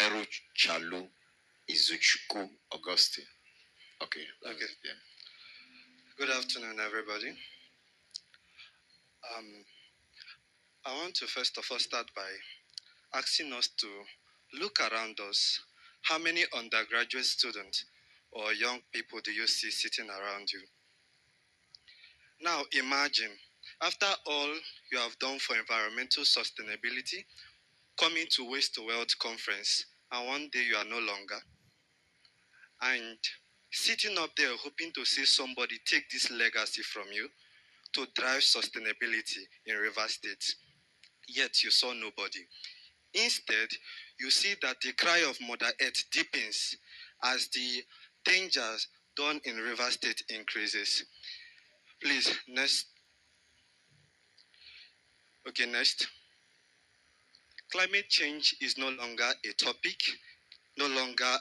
Eruchalu Izuchukwu Augustine. Okay. Okay. Yeah. Good afternoon, everybody. I want to first of all start by asking us to look around us. How many undergraduate students or young people do you see sitting around you? Now imagine, after all you have done for environmental sustainability, coming to Waste to Wealth conference, and one day you are no longer, and sitting up there hoping to see somebody take this legacy from you to drive sustainability in River State. Yet you saw nobody. Instead, you see that the cry of Mother Earth deepens as the dangers done in River State increases. Please, next. Okay, next. Climate change is no longer a topic, no longer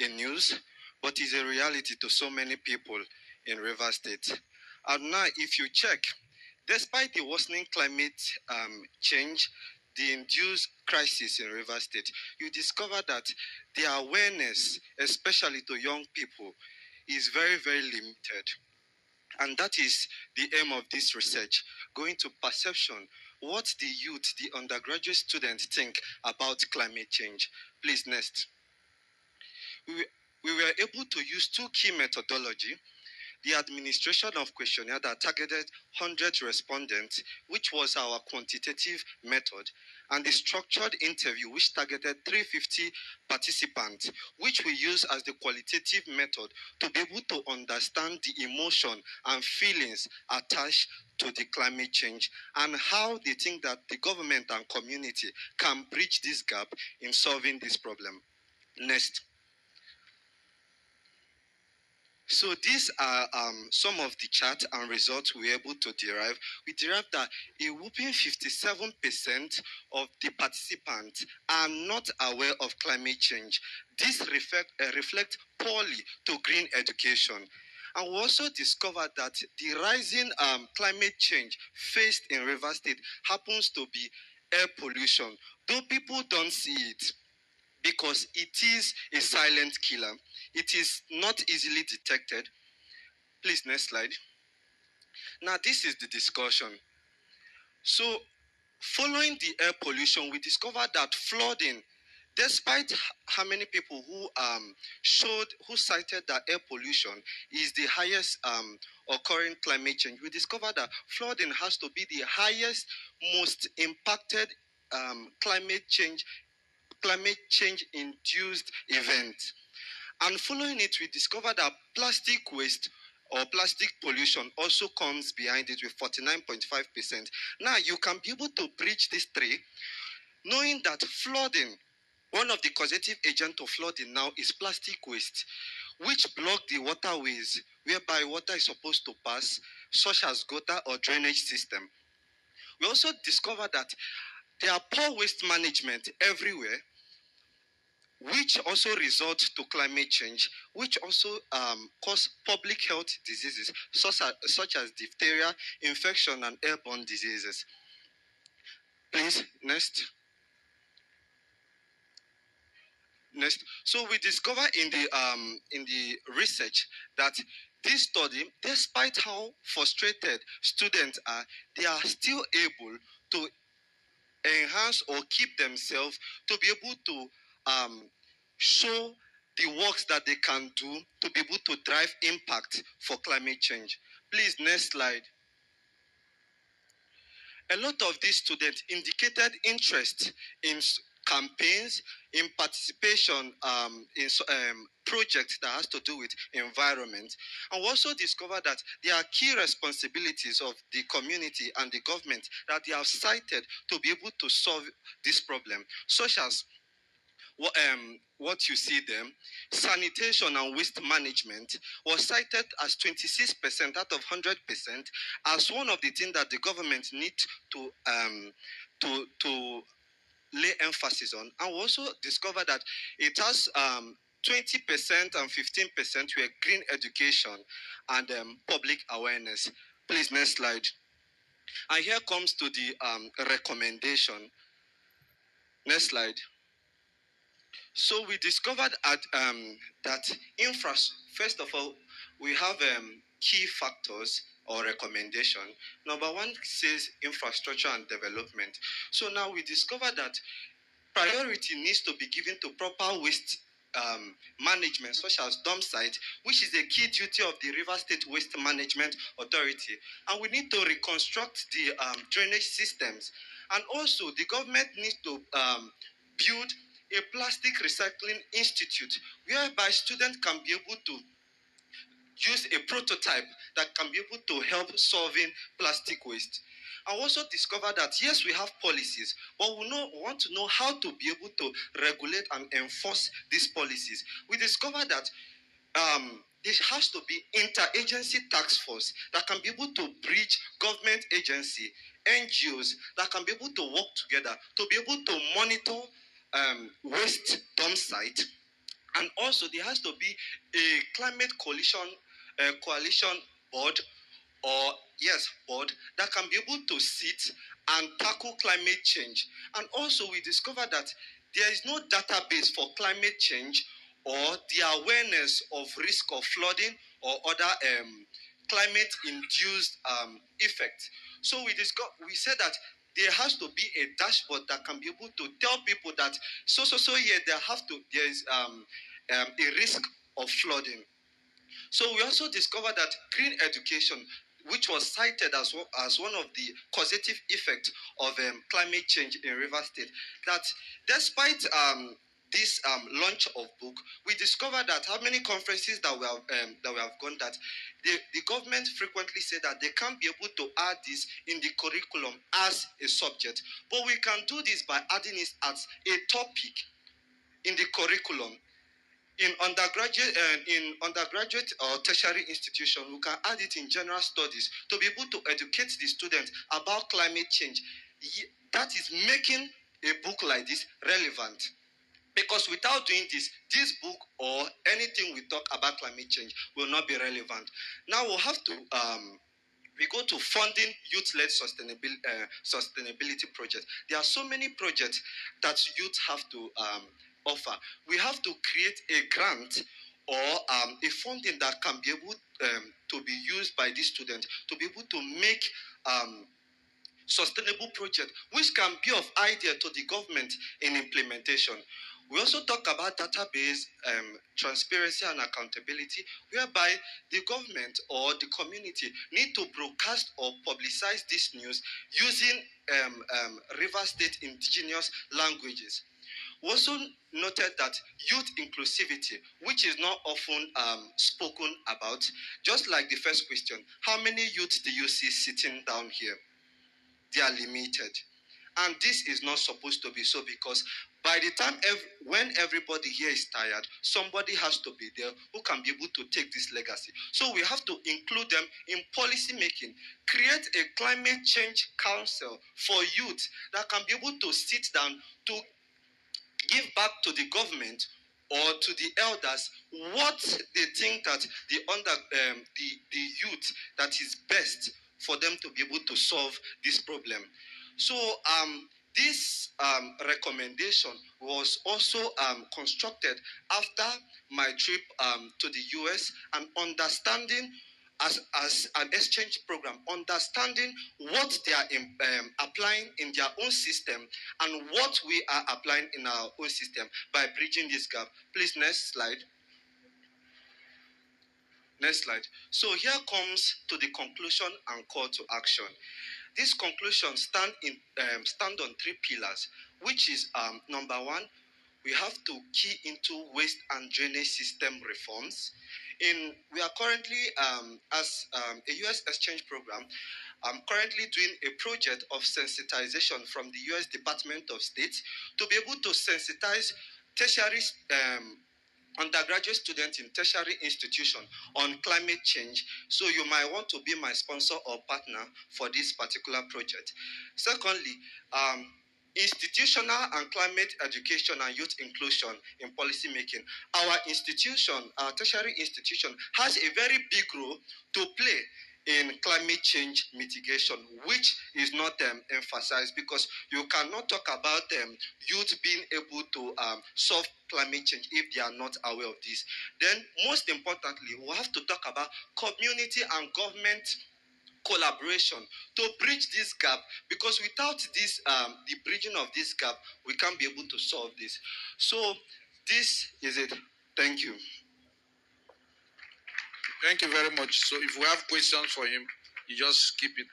a news, but is a reality to so many people in River State. And now, if you check, despite the worsening climate change, the induced crisis in River State, you discover that the awareness, especially to young people, is very, very limited. And that is the aim of this research, going to perception, what the youth, the undergraduate students think about climate change. Please, next. We were able to use two key methodology: the administration of questionnaire that targeted 100 respondents, which was our quantitative method, and the structured interview, which targeted 350 participants, which we use as the qualitative method to be able to understand the emotion and feelings attached to the climate change and how they think that the government and community can bridge this gap in solving this problem. Next. So these are some of the charts and results we were able to derive. We derived that a whopping 57% of the participants are not aware of climate change. This reflect poorly to green education. And we also discovered that the rising climate change faced in River State happens to be air pollution, though people don't see it because it is a silent killer. It is not easily detected. Please, next slide. Now, this is the discussion. So, following the air pollution, we discovered that flooding, despite how many people who cited that air pollution is the highest occurring climate change, we discovered that flooding has to be the highest, most impacted climate change induced event. And following it, we discovered that plastic waste or plastic pollution also comes behind it with 49.5%. Now, you can be able to bridge these three, knowing that flooding, one of the causative agents of flooding now is plastic waste, which block the waterways whereby water is supposed to pass, such as gutter or drainage system. We also discovered that there are poor waste management everywhere, which also results to climate change, which also cause public health diseases such as diphtheria, infection, and airborne diseases. Please, next. Next. So we discover in the research that this study, despite how frustrated students are, they are still able to enhance or keep themselves to be able to show the works that they can do to be able to drive impact for climate change. Please, next slide. A lot of these students indicated interest in campaigns, in participation in projects that has to do with environment. And we also discovered that there are key responsibilities of the community and the government that they have cited to be able to solve this problem, such as what you see there, sanitation and waste management was cited as 26% out of 100% as one of the things that the government needs to lay emphasis on. And we also discovered that it has 20% and 15% were green education and public awareness. Please, next slide. And here comes to the recommendation. Next slide. So we discovered that first of all, we have key factors or recommendation. Number one says infrastructure and development. So now we discovered that priority needs to be given to proper waste management, such as dump site, which is a key duty of the River State Waste Management Authority. And we need to reconstruct the drainage systems. And also, the government needs to build a plastic recycling institute whereby students can be able to use a prototype that can be able to help solving plastic waste. I also discovered that yes, we have policies, but we want to know how to be able to regulate and enforce these policies. We discovered that there has to be interagency task force that can be able to bridge government agency, NGOs that can be able to work together to be able to monitor waste dump site, and also there has to be a climate coalition board, or yes, board that can be able to sit and tackle climate change. And also we discovered that there is no database for climate change or the awareness of risk of flooding or other climate induced effects. So we said that there has to be a dashboard that can be able to tell people that so here there is a risk of flooding. So we also discovered that green education, which was cited as one of the causative effects of climate change in River State, that despite this launch of book, we discovered that how many conferences that we have gone, that the government frequently say that they can't be able to add this in the curriculum as a subject, but we can do this by adding it as a topic in the curriculum. In undergraduate or tertiary institution, we can add it in general studies to be able to educate the students about climate change. That is making a book like this relevant. Because without doing this book or anything we talk about climate change will not be relevant. Now we'll have to we go to funding youth-led sustainability projects. There are so many projects that youth have to offer. We have to create a grant or a funding that can be able to be used by these students to be able to make sustainable project which can be of idea to the government in implementation. We also talk about database transparency and accountability, whereby the government or the community need to broadcast or publicize this news using River State indigenous languages. We also noted that youth inclusivity, which is not often spoken about, just like the first question, how many youth do you see sitting down here? They are limited. And this is not supposed to be so, because by the time when everybody here is tired, somebody has to be there who can be able to take this legacy. So we have to include them in policy making, create a climate change council for youth that can be able to sit down to give back to the government or to the elders what they think that the youth that is best for them to be able to solve this problem. So this recommendation was also constructed after my trip to the US, and understanding as an exchange program, understanding what they are applying in their own system and what we are applying in our own system by bridging this gap. Please, next slide. Next slide. So here comes to the conclusion and call to action. These conclusions stand on three pillars, which is number one, we have to key into waste and drainage system reforms. We are currently, as a US exchange program, I'm currently doing a project of sensitization from the US Department of State to be able to sensitize tertiary undergraduate students in tertiary institution on climate change. So you might want to be my sponsor or partner for this particular project. Secondly, institutional and climate education and youth inclusion in policy making. Our institution, our tertiary institution, has a very big role to play in climate change mitigation, which is not emphasized, because you cannot talk about youth being able to solve climate change if they are not aware of this. Then, most importantly, we have to talk about community and government collaboration to bridge this gap, because without this the bridging of this gap, we can't be able to solve this. So this is it. Thank you. Thank you very much. So if we have questions for him, you just keep it